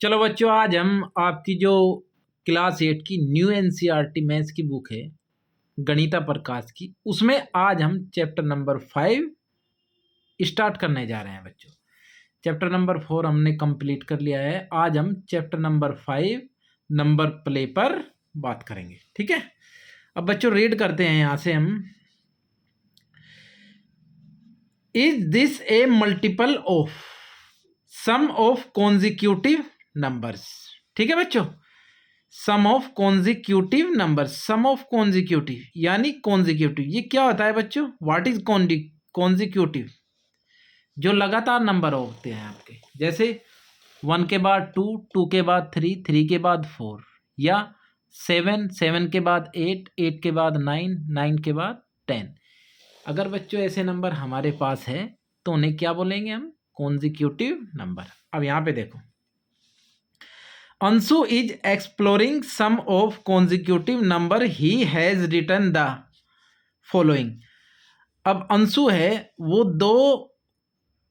चलो बच्चों, आज हम आपकी जो क्लास 8 की न्यू एनसीईआरटी मैथ्स की बुक है गणिता प्रकाश की, उसमें आज हम चैप्टर नंबर 5 स्टार्ट करने जा रहे हैं बच्चों। चैप्टर नंबर 4 हमने कंप्लीट कर लिया है। आज हम चैप्टर नंबर 5 नंबर प्ले पर बात करेंगे, ठीक है। अब बच्चों रीड करते हैं यहाँ से हम। Is this a multiple of sum of consecutive numbers, ठीक है बच्चों। Sum of consecutive number, sum of consecutive यानी कॉन्जिक्यूटिव, ये क्या होता है बच्चों? What is consecutive? जो लगातार नंबर होते हैं आपके, जैसे 1 के बाद 2, 2 के बाद 3, 3 के बाद 4, या 7, 7 के बाद 8, 8 के बाद 9, 9 के बाद 10। अगर बच्चों ऐसे नंबर हमारे पास है तो उन्हें क्या बोलेंगे हम? Consecutive number. अब यहाँ पे देखो, Anshu is exploring sum of consecutive number, he has written the following. अब अंशु है वो दो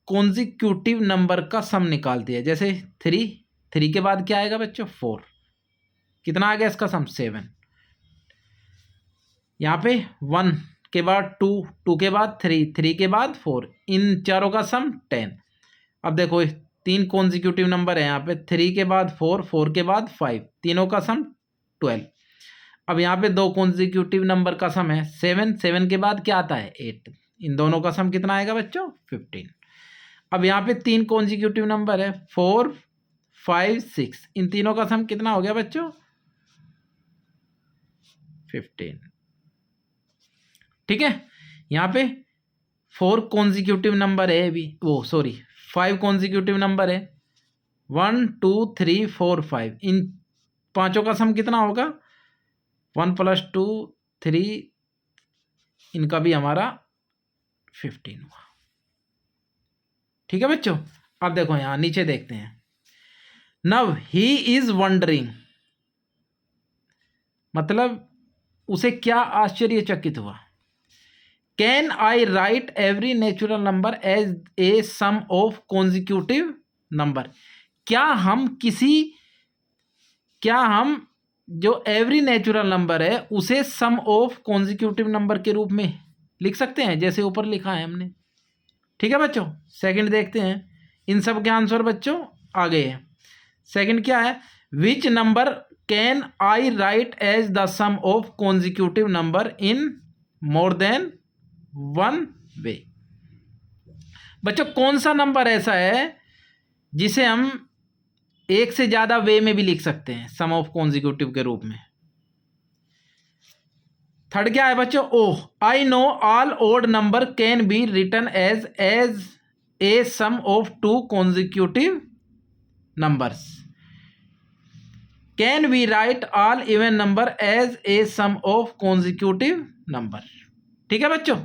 कॉन्जिक्यूटिव नंबर का सम निकालती है। जैसे 3, 3 के बाद क्या आएगा बच्चों? 4। कितना आ गया इसका सम? 7। यहाँ पे 1 के बाद 2, 2 के बाद 3, 3 के बाद 4, इन चारों का सम 10। अब देखो 3 कॉन्जिक्यूटिव नंबर है यहाँ पे, 3 के बाद 4, 4 के बाद 5, तीनों का सम 12। अब यहाँ पे 2 कॉन्जिक्यूटिव नंबर का सम है 7, 7 के बाद क्या आता है? 8, इन दोनों का सम कितना आएगा बच्चों? 15। अब यहाँ पे 3 कॉन्जिक्यूटिव नंबर है 4, 5, 6, इन तीनों का सम कितना हो गया बच्चों? 15, ठीक है। यहाँ पे 4 कॉन्जिक्यूटिव नंबर है भी, 5 कॉन्जिक्यूटिव नंबर है 1, 2, 3, 4, 5, इन पांचों का सम कितना होगा? 1 + 2, 3, इनका भी हमारा 15 हुआ, ठीक है बच्चों। अब देखो यहां नीचे देखते हैं। नव ही इज वंडरिंग, मतलब उसे क्या आश्चर्यचकित हुआ। Can I write every natural number as a sum of consecutive number, क्या हम जो एवरी नेचुरल नंबर है उसे सम ऑफ कॉन्जिक्यूटिव नंबर के रूप में लिख सकते हैं, जैसे ऊपर लिखा है हमने, ठीक है बच्चों। सेकंड देखते हैं, इन सब के आंसर बच्चों आ गए हैं। सेकंड क्या है? Which number can I write as the sum of consecutive number in more than one way. बच्चों कौन सा नंबर ऐसा है जिसे हम एक से ज्यादा वे में भी लिख सकते हैं सम ऑफ कॉन्जिक्यूटिव के रूप में? थर्ड क्या है बच्चों? Oh I know all odd number can be written as a sum of 2 consecutive numbers. Can we write all even number as a sum of consecutive number, ठीक है बच्चों।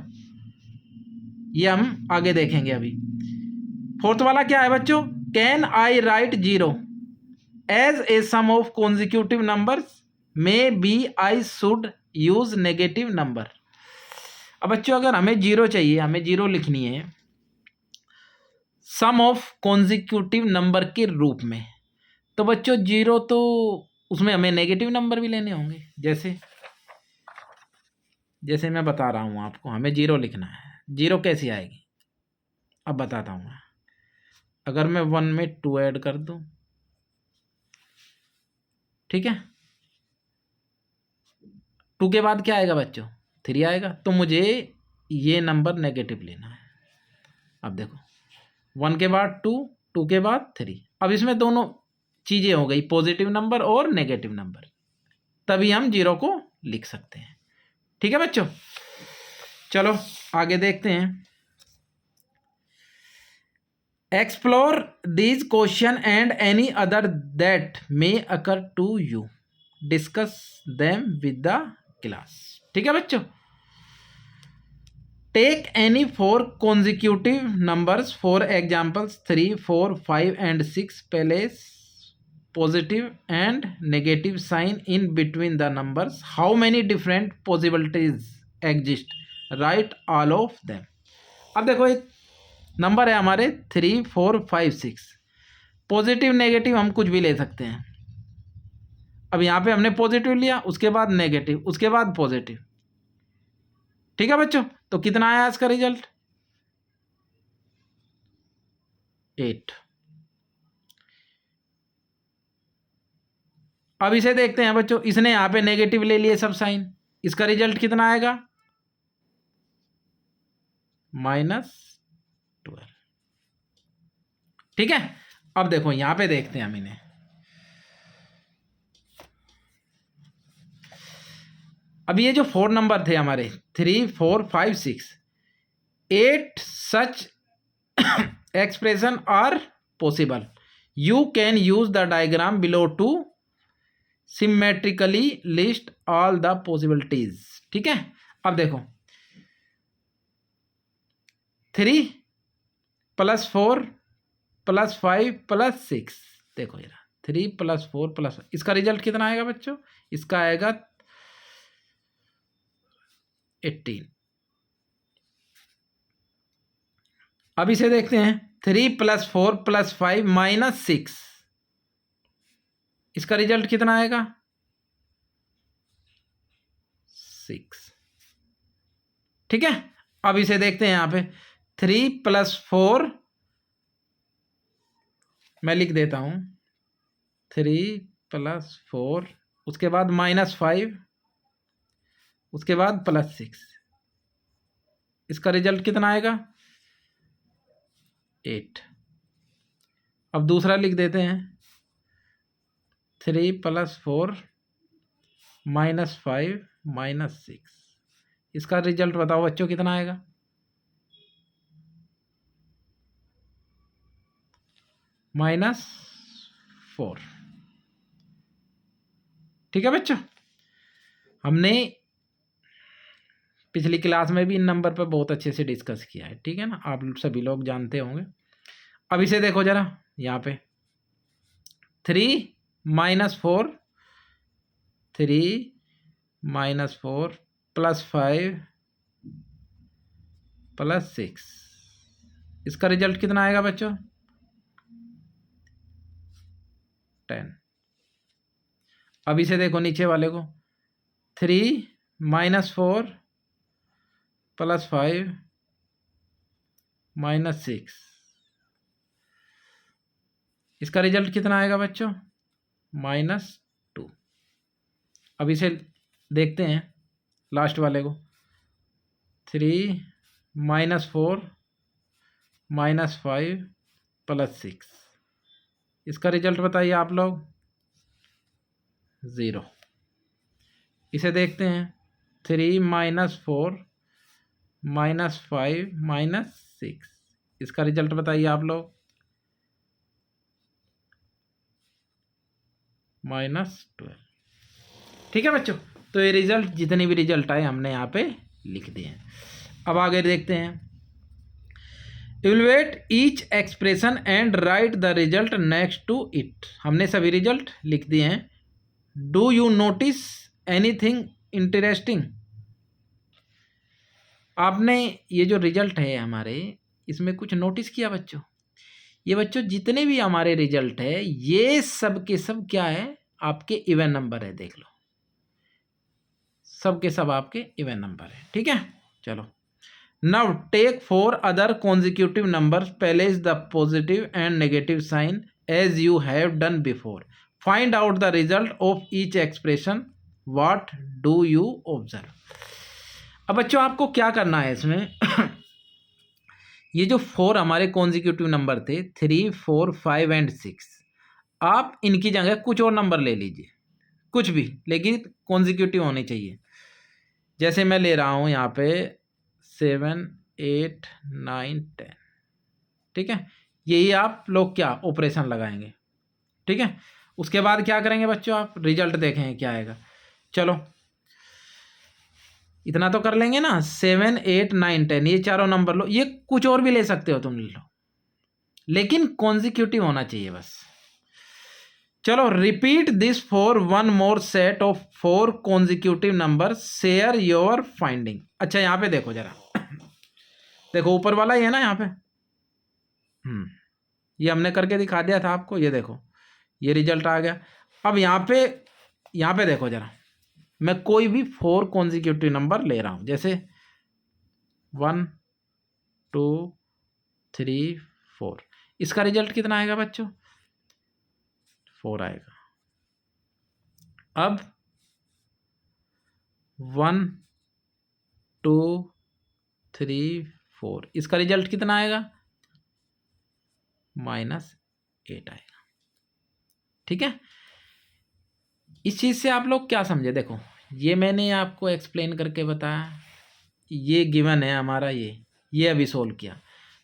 ये हम आगे देखेंगे अभी। फोर्थ वाला क्या है बच्चों? Can I write 0 as a sum of consecutive numbers, maybe I should use negative number. अब बच्चों अगर हमें 0 चाहिए, हमें 0 लिखनी है सम ऑफ कॉन्जिक्यूटिव नंबर के रूप में, तो बच्चों 0 तो उसमें हमें नेगेटिव नंबर भी लेने होंगे। जैसे मैं बता रहा हूं आपको, हमें 0 लिखना है। 0 कैसी आएगी अब बताता हूं मैं। अगर मैं 1 में 2 ऐड कर दूं, ठीक है, 2 के बाद क्या आएगा बच्चों? 3 आएगा, तो मुझे ये नंबर नेगेटिव लेना है। अब देखो 1 के बाद 2, 2 के बाद 3, अब इसमें दोनों चीजें हो गई, पॉजिटिव नंबर और नेगेटिव नंबर, तभी हम 0 को लिख सकते हैं, ठीक है बच्चों। चलो आगे देखते हैं। Explore these question and any other that may occur to you, discuss them with the class, ठीक है बच्चों। Take any 4 consecutive numbers, for examples 3, 4, 5 and 6, place positive and negative sign in between the numbers. How many different possibilities exist? Write all of them. अब देखो एक number है हमारे 3, 4, 5, 6, positive negative हम कुछ भी ले सकते हैं। अब यहाँ पे हमने पॉजिटिव लिया, उसके बाद नेगेटिव, उसके बाद पॉजिटिव। ठीक है बच्चों, तो कितना आया इसका रिजल्ट? 8। अब इसे देखते हैं बच्चों, इसने यहाँ पे नेगेटिव ले लिए सब साइन, इसका रिजल्ट कितना आएगा? -12। ठीक है, अब देखो यहां पे देखते हैं हम इन्हें। अब ये जो 4 नंबर थे हमारे 3, 4, 5, 6, 8 such expression are possible. You can use the diagram below to symmetrically list all the possibilities. ठीक है, अब देखो 3 + 4 + 5 + 6, देखो यार 3 + 4 + इसका रिजल्ट कितना आएगा बच्चों? इसका आएगा 18। अब इसे देखते हैं 3 + 4 + 5 - 6, इसका रिजल्ट कितना आएगा? 6। ठीक है, अब इसे देखते हैं यहां पे 3 + 4, मैं लिख देता हूं 3 + 4, उसके बाद -5, उसके बाद +6, इसका रिजल्ट कितना आएगा? 8। अब दूसरा लिख देते हैं 3 + 4 -5 - 6, इसका रिजल्ट बताओ बच्चों कितना आएगा? -4। ठीक है बच्चों, हमने पिछली क्लास में भी इन नंबर पर बहुत अच्छे से डिस्कस किया है। ठीक है ना, आप सभी लोग जानते होंगे। अब इसे देखो जरा यहाँ पे 3 - 4, 3 - 4 + 5 + 6, इसका रिजल्ट कितना आएगा बच्चों? 10। अब इसे देखो नीचे वाले को 3 - 4 + 5 - 6, इसका रिजल्ट कितना आएगा बच्चों? -2। अब इसे देखते हैं लास्ट वाले को 3 - 4 - 5 + 6, इसका रिजल्ट बताइए आप लोग? 0। इसे देखते हैं 3 - 4 -5 - 6, इसका रिजल्ट बताइए आप लोग? -12। ठीक है बच्चों, तो ये रिजल्ट जितने भी रिजल्ट आए हमने यहाँ पे लिख दिए हैं। अब आगे देखते हैं, evaluate each expression and write the result next to it. हमने सभी रिजल्ट लिख दिए हैं। Do you notice anything interesting? आपने ये जो रिजल्ट है हमारे, इसमें कुछ नोटिस किया बच्चों? ये बच्चों जितने भी हमारे रिजल्ट है ये सब के सब क्या है? आपके इवन नंबर है। देख लो, सब के सब आपके इवन नंबर है। ठीक है, चलो now take 4 other consecutive numbers, place the positive and negative sign as you have done before, find out the result of each expression, what do you observe. अब बच्चों आपको क्या करना है इसमें ये जो 4 हमारे कॉन्जिक्यूटिव नंबर थे 3, 4, 5 एंड 6, आप इनकी जगह कुछ और नंबर ले लीजिए, कुछ भी, लेकिन कॉन्जिक्यूटिव होने चाहिए। जैसे मैं ले रहा हूँ यहाँ पे 7, 8, 9, 10। ठीक है, यही आप लोग क्या ऑपरेशन लगाएंगे। ठीक है, उसके बाद क्या करेंगे बच्चों? आप रिजल्ट देखें क्या आएगा। चलो इतना तो कर लेंगे ना, 7, 8, 9, 10, ये चारों नंबर लो, ये कुछ और भी ले सकते हो तुम लो, लेकिन कॉन्जिक्यूटिव होना चाहिए बस। चलो repeat this for one more set of 4 consecutive number, share your finding. अच्छा यहाँ पे देखो जरा देखो ऊपर वाला ही है ना यहाँ पे, ये हमने करके दिखा दिया था आपको, ये देखो ये रिजल्ट आ गया। अब यहाँ पे देखो जरा, मैं कोई भी 4 कॉन्जिक्यूटिव नंबर ले रहा हूँ, जैसे 1 2 3 4, इसका रिजल्ट कितना आएगा बच्चों? 4 आएगा। अब 1 2 3 4, इसका रिजल्ट कितना आएगा? -8 आएगा। ठीक है, इस चीज से आप लोग क्या समझे? देखो ये मैंने आपको एक्सप्लेन करके बताया, ये गिवन है हमारा, ये अभी सोल्व किया।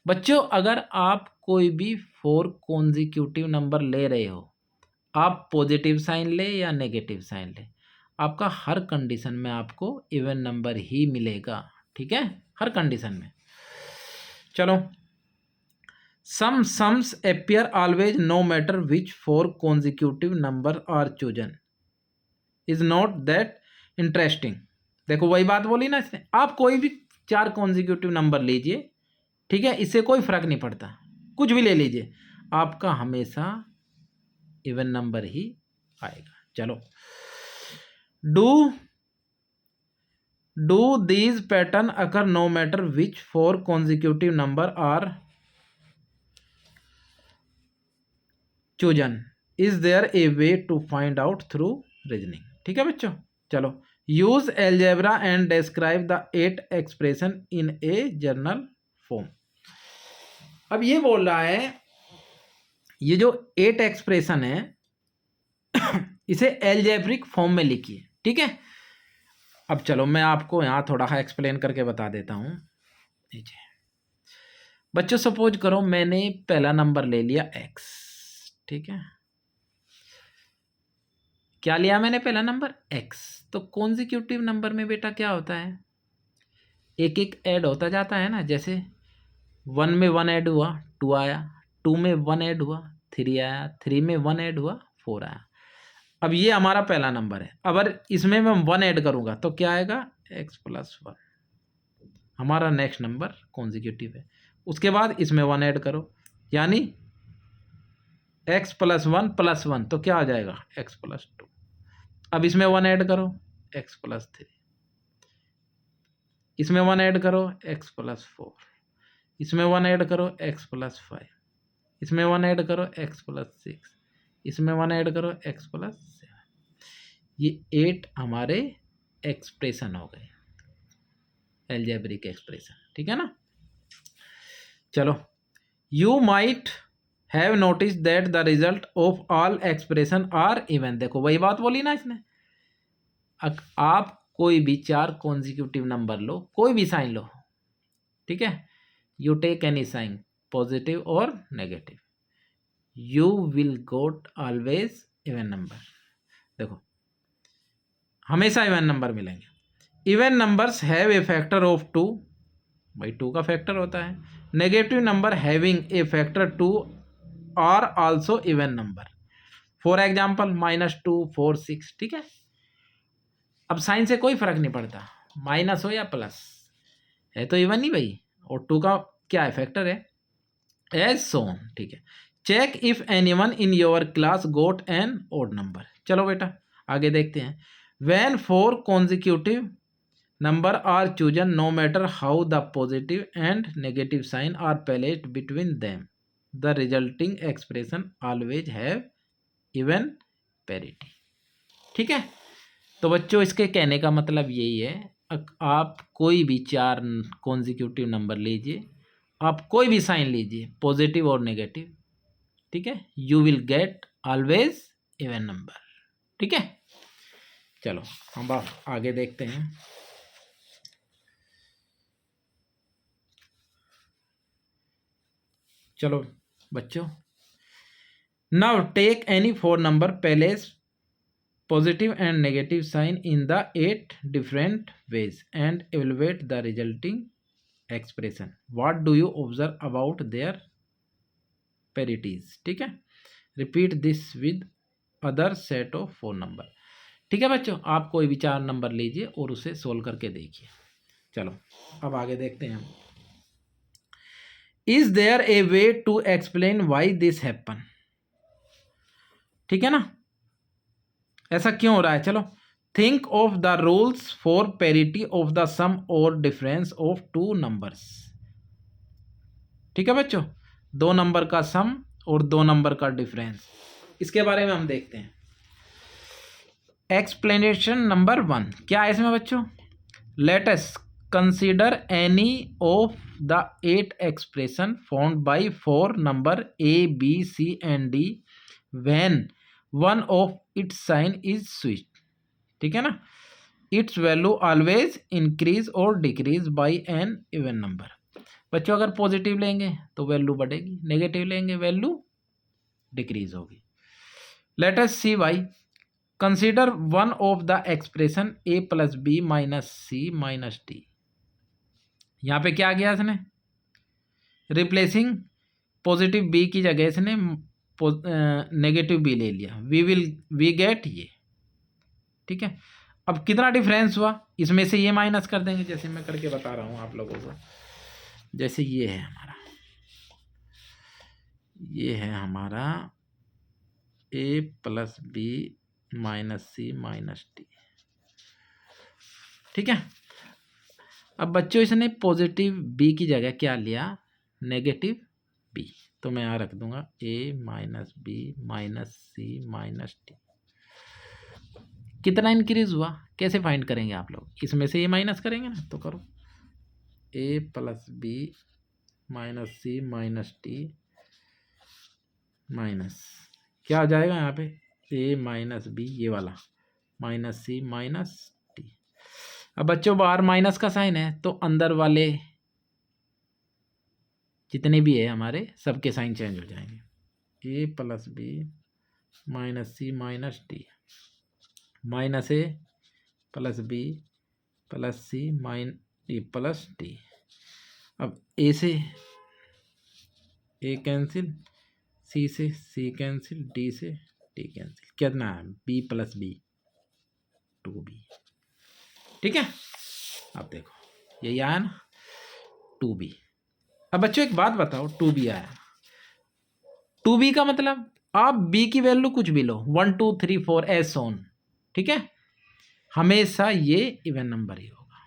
बच्चों अगर आप कोई भी 4 कॉन्जिक्यूटिव नंबर ले रहे हो, आप पॉजिटिव साइन ले या नेगेटिव साइन ले, आपका हर कंडीशन में आपको इवन नंबर ही मिलेगा। ठीक है, हर कंडीशन में। चलो, सम sums appear always no matter which 4 consecutive number are chosen is not that interesting। देखो वही बात बोली ना इसने, आप कोई भी 4 कॉन्जिक्यूटिव नंबर लीजिए, ठीक है, इससे कोई फर्क नहीं पड़ता, कुछ भी ले लीजिए, आपका हमेशा इवन नंबर ही आएगा। चलो, do these pattern occur no matter which 4 consecutive number are chosen, is there a way to find out through reasoning। ठीक है बच्चों, चलो, use algebra and describe the 8 expression in a journal form। अब ये बोल रहा है, ये जो 8 एक्सप्रेशन है इसे एल्जेब्रिक फॉर्म में लिखिए। ठीक है, अब चलो मैं आपको यहां थोड़ा एक्सप्लेन करके बता देता हूं। बच्चों सपोज करो मैंने पहला नंबर ले लिया x, ठीक है, क्या लिया मैंने? पहला नंबर x। तो कॉन्जिक्यूटिव नंबर में बेटा क्या होता है, एक एक ऐड होता जाता है ना, जैसे 1 में 1 ऐड हुआ 2 आया, 2 में 1 ऐड हुआ 3 आया, 3 में 1 ऐड हुआ 4 आया। अब ये हमारा पहला नंबर है, अगर इसमें मैं 1 ऐड करूंगा तो क्या आएगा? x+1, हमारा नेक्स्ट नंबर कॉन्जिक्यूटिव है। उसके बाद इसमें 1 ऐड करो, यानी x+1+1 तो क्या आ जाएगा? x+2। अब इसमें 1 ऐड करो, x+3, इसमें 1 ऐड करो, x+4, इसमें 1 ऐड करो, x+5, इसमें 1 ऐड करो, x+6, इसमें 1 ऐड करो, x+7। ये 8 हमारे एक्सप्रेशन हो गए, एल्जेब्रिक एक्सप्रेशन। ठीक है ना। चलो, you might have notice that the result of all expression are even. देखो वही बात बोली ना इसने, आप कोई भी 4 कॉन्जिक्यूटिव नंबर लो, कोई भी साइन लो, ठीक है, you take any sign, positive और negative, you will got always even number. देखो हमेशा इवन नंबर मिलेंगे। Even numbers have a factor of 2, भाई 2 का फैक्टर होता है। Negative number having a factor 2 are also even number, for example -2 4 6। ठीक है, अब साइन से कोई फर्क नहीं पड़ता, माइनस हो या प्लस, है तो इवन ही भाई, और 2 का क्या है? फैक्टर है, एज सोन। ठीक है, check if anyone in your class got an odd number. चलो बेटा आगे देखते हैं। When 4 consecutive number are chosen no matter how the positive and negative sign are placed between them, the resulting expression always have even parity. ठीक है, तो बच्चों इसके कहने का मतलब यही है, आप कोई भी 4 कॉन्जिक्यूटिव नंबर लीजिए, आप कोई भी साइन लीजिए, पॉजिटिव और नेगेटिव, ठीक है, you will get always even number. ठीक है, चलो हम आगे देखते हैं। चलो बच्चों, now take any 4 number, place positive and negative sign in the 8 different ways and evaluate the resulting expression। what do you observe about their parities? ठीक है, repeat this with other set of 4 number। ठीक है बच्चों, आप कोई भी 4 number लीजिए और उसे सोल्व करके देखिए। चलो अब आगे देखते हैं हम। Is there a way to explain why this happen? ठीक है ना, ऐसा क्यों हो रहा है? चलो, think of the rules for parity of the sum और डिफरेंस ऑफ टू नंबर्स। ठीक है बच्चों, दो नंबर का सम और दो नंबर का डिफरेंस, इसके बारे में हम देखते हैं। एक्सप्लेनेशन नंबर 1 क्या है इसमें बच्चों? Let us consider any of the 8 expression found by 4 number A B C and D when one of its sign is switch. ठीक है ना, इट्स वैल्यू ऑलवेज इंक्रीज और decrease by an even number. बच्चों अगर positive लेंगे तो value बढ़ेगी, negative लेंगे वैल्यू डिक्रीज होगी। Let us see why. Consider one of the expression A plus B minus C minus D. यहाँ पे क्या किया इसने? रिप्लेसिंग पॉजिटिव बी की जगह इसने नेगेटिव बी ले लिया। वी गेट ये। ठीक है, अब कितना डिफरेंस हुआ? इसमें से ये माइनस कर देंगे, जैसे मैं करके बता रहा हूँ आप लोगों को। जैसे ये है हमारा, ये है हमारा ए प्लस बी माइनस सी माइनस डी। ठीक है, अब बच्चों इसने पॉजिटिव बी की जगह क्या लिया? Negative B. तो मैं यहाँ रख दूंगा A minus B minus C minus D. कितना इंक्रीज हुआ कैसे फाइंड करेंगे आप लोग? इसमें से ये माइनस करेंगे ना, तो करो ए प्लस बी माइनस सी माइनस डी माइनस क्या हो जाएगा यहाँ पे? ए माइनस बी, ये वाला माइनस सी माइनस डी। अब बच्चों बाहर माइनस का साइन है तो अंदर वाले जितने भी है हमारे सबके साइन चेंज हो जाएंगे। A plus B minus C minus D minus A plus B plus C minus D plus D. अब ए से ए कैंसिल, सी से सी कैंसिल, डी से डी कैंसिल। कितना है? B plus B 2b। ठीक है, अब देखो यही आया ना 2b। अब बच्चों एक बात बताओ, 2b आया, 2b का मतलब आप b की वैल्यू कुछ भी लो, 1 2 3 4 एस ऑन। ठीक है, हमेशा ये इवन नंबर ही होगा।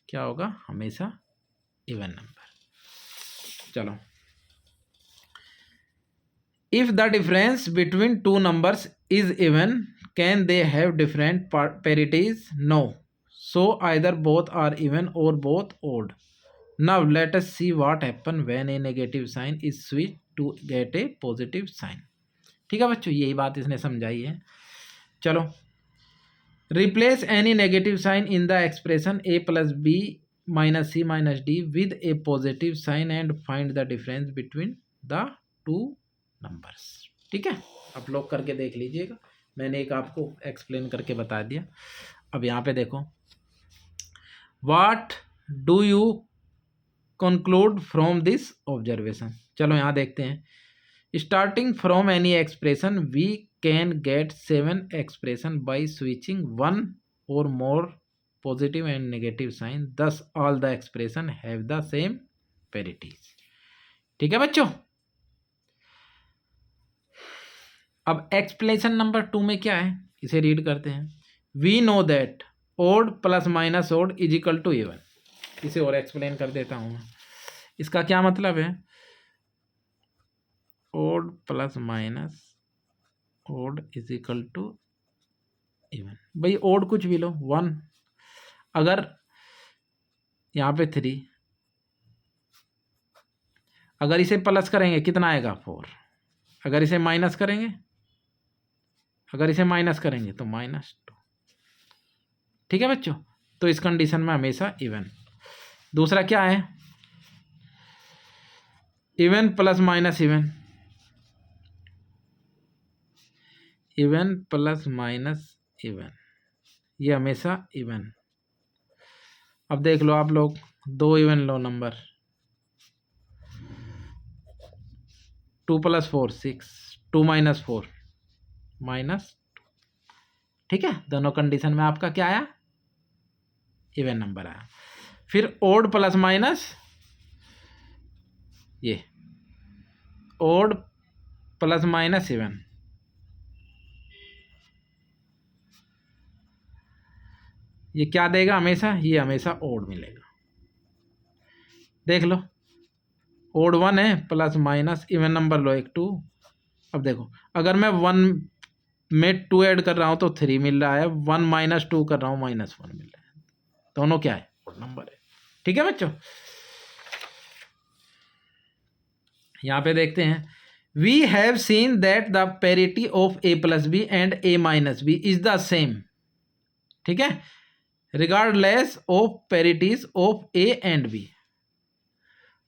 क्या होगा? हमेशा इवन नंबर। चलो, if the difference between two numbers is even can they have different parities? No, so either both are even or both odd. Now let us see what happen when a negative sign is switch to get a positive sign. ठीक है बच्चों, यही बात इसने समझाई है। चलो, replace any negative sign in the expression A plus B minus C minus d with A positive sign and find the difference between the two numbers. ठीक है, आप लोग करके देख लीजिएगा, मैंने एक आपको एक्सप्लेन करके बता दिया। अब यहाँ पे देखो, what do you conclude from this observation? चलो यहाँ देखते हैं। Starting from any expression we can get 7 expression by switching one or more positive and negative sign, thus all the expression have the same parities। ठीक है बच्चों, अब explanation number 2 में क्या है इसे रीड करते हैं। We know that odd plus minus odd is equal to even. इसे और एक्सप्लेन कर देता हूँ। इसका क्या मतलब है? Odd plus minus odd is equal to even. भाई ओड कुछ भी लो, 1, अगर यहाँ पे 3, अगर इसे प्लस करेंगे कितना आएगा? 4। अगर इसे माइनस करेंगे, अगर इसे माइनस करेंगे तो -2। ठीक है बच्चों, तो इस कंडीशन में हमेशा इवन। दूसरा क्या है? Even plus minus even, even plus minus even, ये हमेशा इवन। अब देख लो आप लोग, 2 इवन लो नंबर, 2 + 4 6, 2 - 4 -2। ठीक है, दोनों कंडीशन में आपका क्या आया? इवन नंबर आया। फिर ओड प्लस माइनस, ये ओड प्लस माइनस इवन, ये क्या देगा हमेशा, ये हमेशा ओड मिलेगा। देख लो, ओड 1 है, प्लस माइनस इवन नंबर लो एक 2। अब देखो, अगर मैं 1 में 2 ऐड कर रहा हूँ तो 3 मिल रहा है, 1 माइनस 2 कर रहा हूँ -1 मिल रहा है, दोनों क्या है, ओड नंबर है। ठीक है बच्चों, यहाँ पे देखते हैं, we have seen that the parity of a plus b and a minus b is the same. ठीक है, regardless of parities of a and b।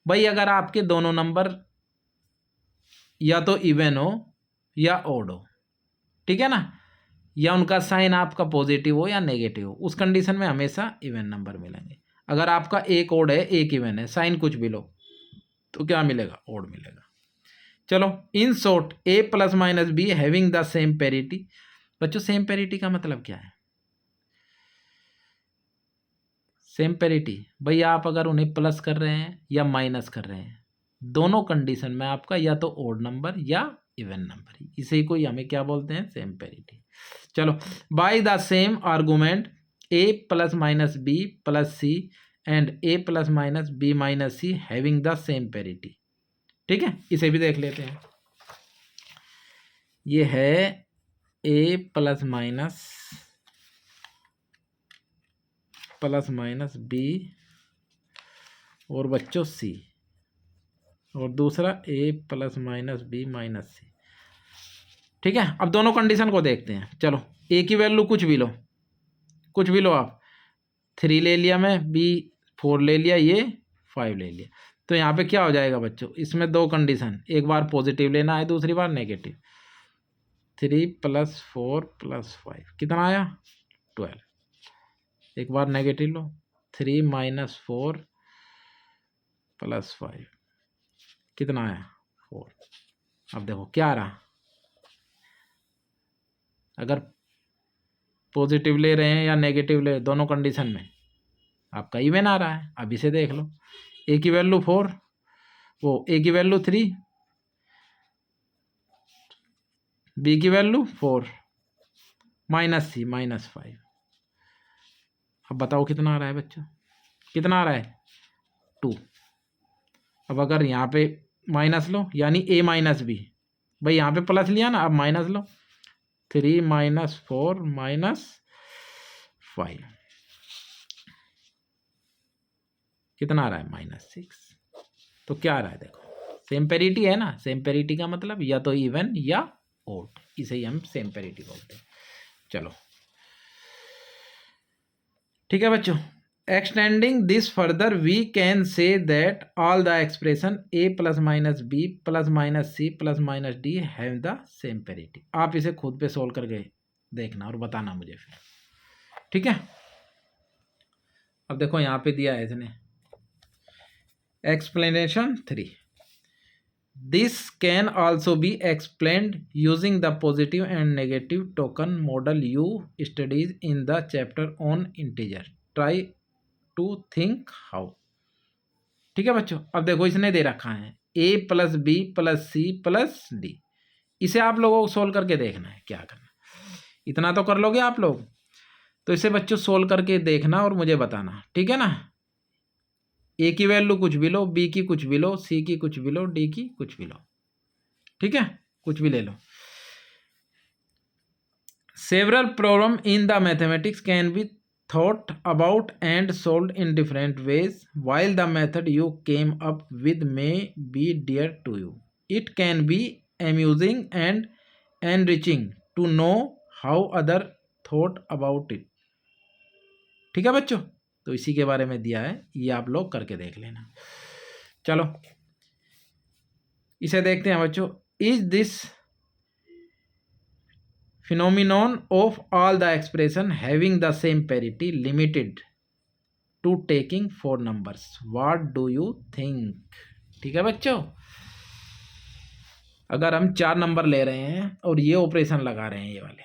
भाई अगर आपके दोनों नंबर या तो इवन हो या ओड हो, ठीक है ना, या उनका साइन आपका पॉजिटिव हो या नेगेटिव हो, उस कंडीशन में हमेशा इवन नंबर मिलेंगे। अगर आपका एक ओड है एक इवन है, साइन कुछ भी लो, तो क्या मिलेगा, ओड मिलेगा। चलो, in short a plus minus be having the same parity. बच्चों सेम पेरिटी का मतलब क्या है, सेम पेरिटी भाई आप अगर उन्हें प्लस कर रहे हैं या माइनस कर रहे हैं, दोनों कंडीशन में आपका या तो ओड नंबर या इवन नंबर, इसे कोई हमें क्या बोलते हैं, सेम पेरिटी। चलो, by the same argument a plus minus B plus C and a plus minus B minus C having the same parity. ठीक है, इसे भी देख लेते हैं। ये है a प्लस माइनस बी और बच्चों सी, और दूसरा a plus minus B minus c. ठीक है, अब दोनों कंडीशन को देखते हैं। चलो, a की वैल्यू कुछ भी लो, कुछ भी लो आप, 3 ले लिया मैं, b 4 ले लिया, ये 5 ले लिया, तो यहाँ पे क्या हो जाएगा बच्चों, इसमें दो कंडीशन, एक बार पॉजिटिव लेना है, दूसरी बार नेगेटिव। 3 + 4 + 5 कितना आया, 12। एक बार नेगेटिव लो, 3 - 4 + 5 कितना आया, 4। अब देखो क्या आ रहा, अगर पॉजिटिव ले रहे हैं या नेगेटिव ले, दोनों कंडीशन में आपका इवन आ रहा है। अब इसे देख लो, a की वैल्यू 4, वो a की वैल्यू 3, b की वैल्यू 4, -c -5। अब बताओ कितना आ रहा है बच्चों, कितना आ रहा है, 2। अब अगर यहाँ पे माइनस लो, यानी a माइनस बी, भाई यहाँ पे प्लस लिया ना, अब माइनस लो, 3 - 4 - 5 कितना आ रहा है, -6। तो क्या आ रहा है, देखो सेम पेरिटी है ना, सेम पेरिटी का मतलब या तो इवन या ओड, इसे ही हम सेम पेरिटी बोलते हैं। चलो ठीक है बच्चों, extending this further we can say that all the expression a plus minus B plus minus C plus minus D have the same parity. आप इसे खुद पे सोल्व करके देखना और बताना मुझे फिर, ठीक है। अब देखो यहाँ पे दिया है इसने, explanation 3, this can also be explained using the positive and negative token model you studies in the chapter on integer, try to think how. ठीक है बच्चों, अब देखो इसने दे रखा है a plus B plus C plus D, इसे आप लोगों को सोल्व करके देखना है, क्या करना, इतना तो कर लोगे आप लोग, तो इसे बच्चों सोल्व करके देखना और मुझे बताना, ठीक है ना। a की वैल्यू कुछ भी लो, b की कुछ भी लो, c की कुछ भी लो, d की कुछ भी लो, ठीक है, कुछ भी ले लो। Several problem in the mathematics can be thought about and solved in different ways, while the method you came up with may be dear to you. It can be amusing and enriching to know how other thought about it. ठीक है बच्चों, तो इसी के बारे में दिया है, ये आप लोग करके देख लेना। चलो इसे देखते हैं बच्चों, is this phenomenon of all the expression having the same parity limited to taking 4 numbers, what do you think। ठीक है बच्चों, अगर हम 4 नंबर ले रहे हैं और ये ऑपरेशन लगा रहे हैं ये वाले,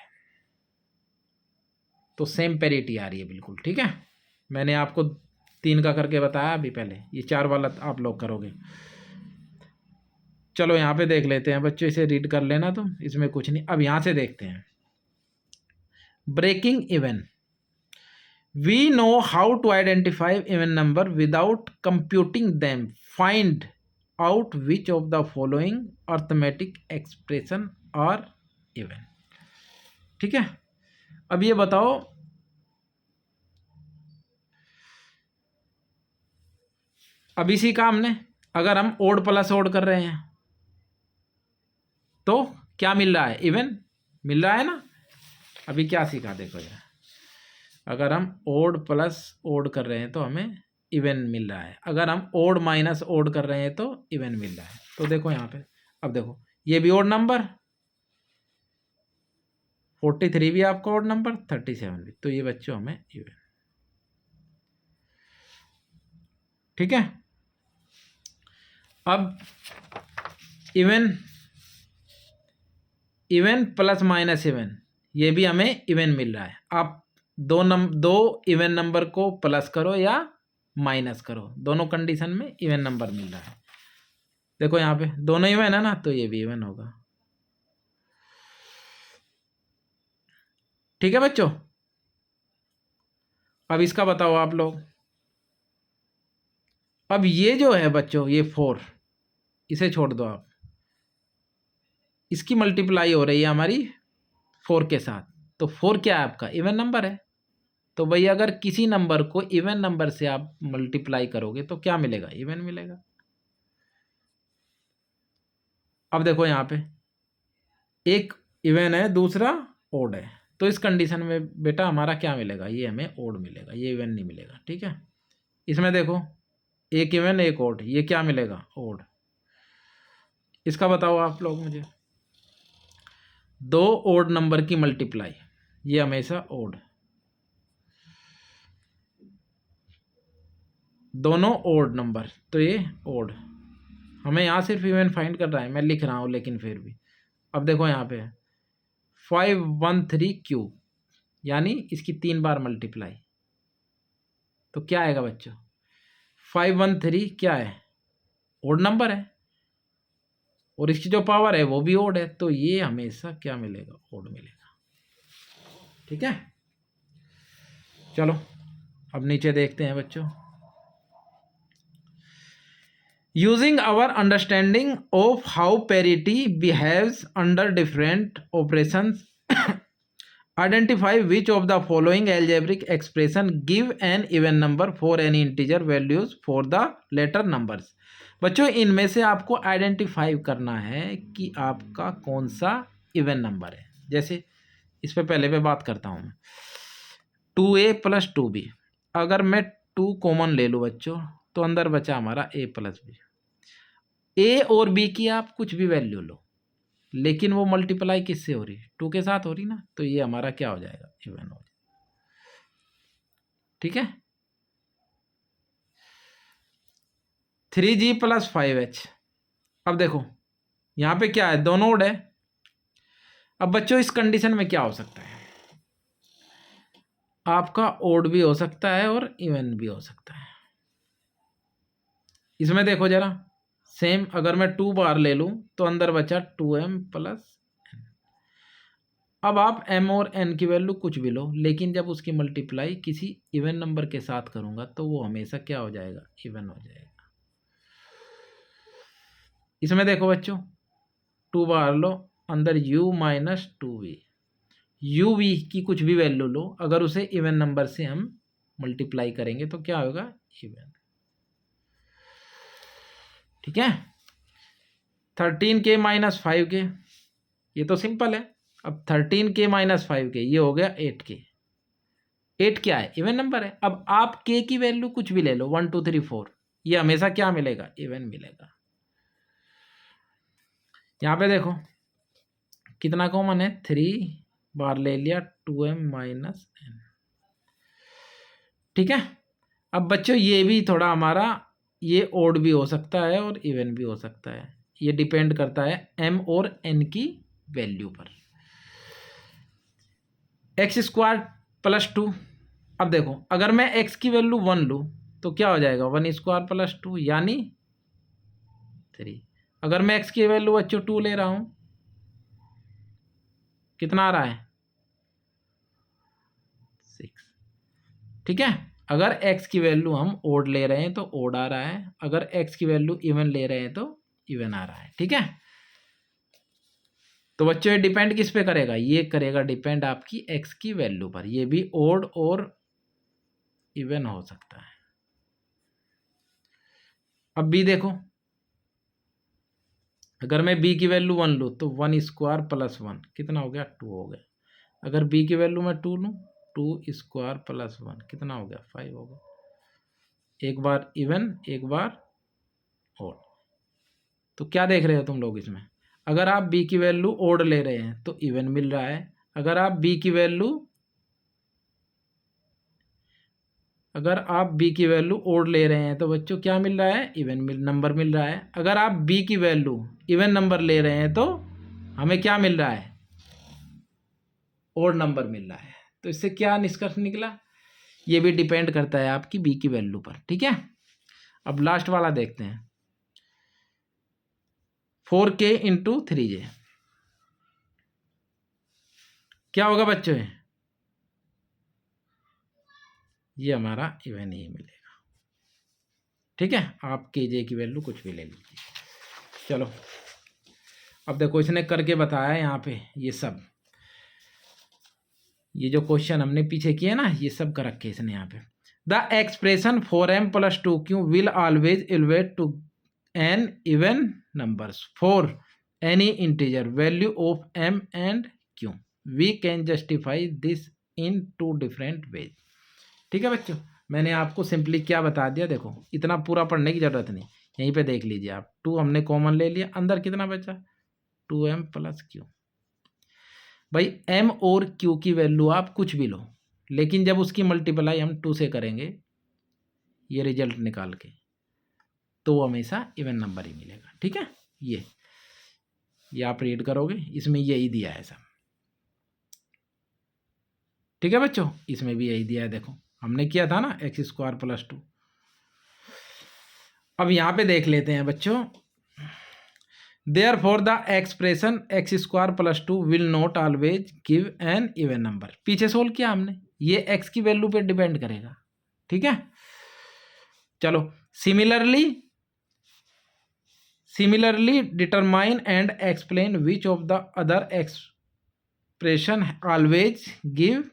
तो सेम पेरिटी आ रही है बिल्कुल, ठीक है। मैंने आपको 3 का करके बताया अभी पहले, ये 4 वाला आप लोग करोगे। चलो यहाँ पे देख लेते हैं बच्चों, इसे रीड कर लेना तुम, इसमें कुछ नहीं। अब यहाँ से देखते हैं breaking even. We know how to identify even number without computing them. Find out which of the following arithmetic expression are even. ठीक है, अब ये बताओ, अब इसी का हमने अगर हम ओड प्लस ओड कर रहे हैं तो क्या मिल रहा है? इवन मिल रहा है ना। अभी क्या सीखा देखो यार, अगर हम ओड प्लस ओड कर रहे हैं तो हमें इवन मिल रहा है, अगर हम ओड माइनस ओड कर रहे हैं तो इवन मिल रहा है। तो देखो यहाँ पे, अब देखो ये भी ओड नंबर, 43 भी आपका ओड नंबर, 37 भी, तो ये बच्चों हमें इवन। ठीक है, अब इवन प्लस माइनस इवन, ये भी हमें इवन मिल रहा है। आप दो इवन नंबर को प्लस करो या माइनस करो, दोनों कंडीशन में इवन नंबर मिल रहा है। देखो यहाँ पे दोनों इवन है ना, तो ये भी इवन होगा। ठीक है बच्चों, अब इसका बताओ आप लोग। अब ये जो है बच्चों, ये 4, इसे छोड़ दो आप, इसकी मल्टीप्लाई हो रही है हमारी 4 के साथ, तो 4 क्या है आपका? इवन नंबर है। तो भाई अगर किसी नंबर को इवन नंबर से आप मल्टीप्लाई करोगे तो क्या मिलेगा? इवन मिलेगा। अब देखो यहाँ पे एक इवन है, दूसरा ओड है, तो इस कंडीशन में बेटा हमारा क्या मिलेगा? ये हमें ओड मिलेगा, ये इवन नहीं मिलेगा। ठीक है, इसमें देखो एक इवन एक ओड, ये क्या मिलेगा? ओड। इसका बताओ आप लोग मुझे, 2 ओड नंबर की मल्टीप्लाई, ये हमेशा ओड, दोनों ओड नंबर, तो ये ओड। हमें यहाँ सिर्फ इवन फाइंड कर रहा है, मैं लिख रहा हूँ लेकिन फिर भी। अब देखो यहाँ पे 513 क्यूब, यानी इसकी 3 बार मल्टीप्लाई, तो क्या आएगा बच्चों? 513 क्या है? ओड नंबर है, और इसकी जो पावर है वो भी ओड है, तो ये हमेशा क्या मिलेगा? ओड मिलेगा। ठीक है, चलो अब नीचे देखते हैं बच्चों। Using our understanding of how parity behaves under different operations, identify which of the following algebraic expression give an even number for any integer values for the later numbers. बच्चों इनमें से आपको आइडेंटिफाई करना है कि आपका कौन सा इवन नंबर है। जैसे इस पे पहले पे बात करता हूँ मैं, 2a प्लस 2b, अगर मैं 2 कॉमन ले लूँ बच्चों तो अंदर बचा हमारा a प्लस b। ए और बी की आप कुछ भी वैल्यू लो, लेकिन वो मल्टीप्लाई किससे हो रही है? 2 के साथ हो रही ना, तो ये हमारा क्या हो जाएगा? इवन हो जाएगा। ठीक है, 3g प्लस 5h। अब देखो यहाँ पे क्या है? दोनों ओड है। अब बच्चों इस कंडीशन में क्या हो सकता है? आपका ओड भी हो सकता है और इवन भी हो सकता है। इसमें देखो जरा, सेम अगर मैं 2 बार ले लूं तो अंदर बचा 2m प्लस n। अब आप m और n की वैल्यू कुछ भी लो, लेकिन जब उसकी मल्टीप्लाई किसी इवन नंबर के साथ करूंगा तो वो हमेशा क्या हो जाएगा? इवन हो जाएगा। इसमें देखो बच्चों, 2 बार लो, अंदर u minus 2v, u v की कुछ भी वैल्यू लो, अगर उसे इवन नंबर से हम मल्टीप्लाई करेंगे तो क्या होगा? इवन। ठीक है, 13k माइनस 5k, ये तो सिंपल है। अब 13k माइनस 5k, ये हो गया 8k। 8 क्या है? इवन नंबर है। अब आप k की वैल्यू कुछ भी ले लो, 1 2 3 4, ये हमेशा क्या मिलेगा? इवन मिलेगा। यहाँ पे देखो कितना कॉमन है? 3 बार ले लिया, 2m माइनस n। ठीक है, अब बच्चों ये भी थोड़ा हमारा, ये ओड भी हो सकता है और इवन भी हो सकता है, ये डिपेंड करता है m और n की वैल्यू पर। x² प्लस 2, अब देखो अगर मैं x की वैल्यू 1 लूँ तो क्या हो जाएगा 1² प्लस 2 यानी 3। अगर मैं x की वैल्यू बच्चों 2 ले रहा हूँ कितना आ रहा है 6। ठीक है, अगर x की वैल्यू हम ओड ले रहे हैं तो ओड आ रहा है, अगर x की वैल्यू इवन ले रहे हैं तो इवन आ रहा है। ठीक है, तो बच्चों ये डिपेंड किस पे करेगा, ये करेगा डिपेंड आपकी x की वैल्यू पर। ये भी ओड और इवन हो सकता है। अब b देखो, अगर मैं b की वैल्यू 1 लूँ तो 1² प्लस 1 कितना हो गया 2 हो गया। अगर b की वैल्यू मैं 2 लूँ 2² प्लस 1 कितना हो गया 5 हो गया। एक बार इवन एक बार ओड। तो क्या देख रहे हो तुम लोग इसमें, अगर आप b की वैल्यू ओड ले रहे हैं तो इवन मिल रहा है, अगर आप b की वैल्यू ओड ले रहे हैं तो बच्चों क्या मिल रहा है इवन नंबर मिल रहा है। अगर आप b की वैल्यू इवन नंबर ले रहे हैं तो हमें क्या मिल रहा है ओड नंबर मिल रहा है। तो इससे क्या निष्कर्ष निकला, ये भी डिपेंड करता है आपकी b की वैल्यू पर। ठीक है, अब लास्ट वाला देखते हैं 4k इंटू 3j क्या होगा बच्चों, ये हमारा इवन ही मिलेगा। ठीक है, आप kj की वैल्यू कुछ भी ले लीजिए। चलो अब देखो इसने करके बताया यहाँ पे, ये सब ये जो क्वेश्चन हमने पीछे किए ना ये सब कर रखे इसने यहाँ पे। The expression 4m + 2q will always evaluate to an even numbers for any integer value of m and q। We can justify this in 2 different ways. ठीक है बच्चों, मैंने आपको सिंपली क्या बता दिया, देखो इतना पूरा पढ़ने की जरूरत नहीं, यहीं पे देख लीजिए आप। 2 हमने कॉमन ले लिया, अंदर कितना बचा 2m + q। भाई m और q की वैल्यू आप कुछ भी लो, लेकिन जब उसकी मल्टीप्लाई हम 2 से करेंगे ये रिजल्ट निकाल के, तो वो हमेशा इवन नंबर ही मिलेगा। ठीक है, ये आप रीड करोगे, इसमें यही दिया है सब। ठीक है बच्चों, इसमें भी यही दिया है, देखो हमने किया था ना x² + 2। अब यहाँ पे देख लेते हैं बच्चों, Therefore the expression x² + 2 will not always give an even number। पीछे सोल्व किया हमने, ये x की वैल्यू पे डिपेंड करेगा। ठीक है, चलो similarly determine and explain which of the other expression always give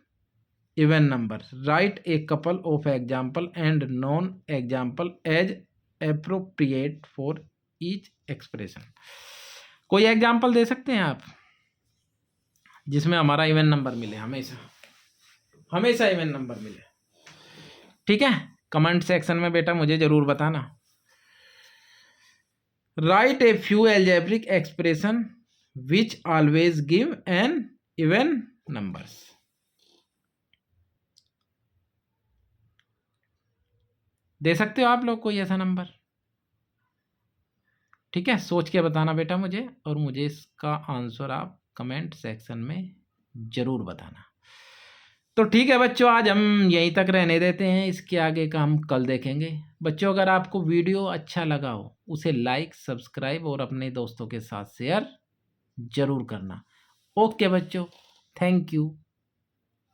even number. Write a couple of example and non example as appropriate for each expression. कोई एग्जाम्पल दे सकते हैं आप जिसमें हमारा इवन नंबर मिले, हमेशा इवन नंबर मिले। ठीक है, कमेंट सेक्शन में बेटा मुझे जरूर बताना। Write a few algebraic expression which always give an even numbers. दे सकते हो आप लोग कोई ऐसा नंबर? ठीक है, सोच के बताना बेटा मुझे, और मुझे इसका आंसर आप कमेंट सेक्शन में जरूर बताना। तो ठीक है बच्चों, आज हम यहीं तक रहने देते हैं, इसके आगे का हम कल देखेंगे। बच्चों अगर आपको वीडियो अच्छा लगा हो उसे लाइक सब्सक्राइब और अपने दोस्तों के साथ शेयर जरूर करना। ओके बच्चों, थैंक यू।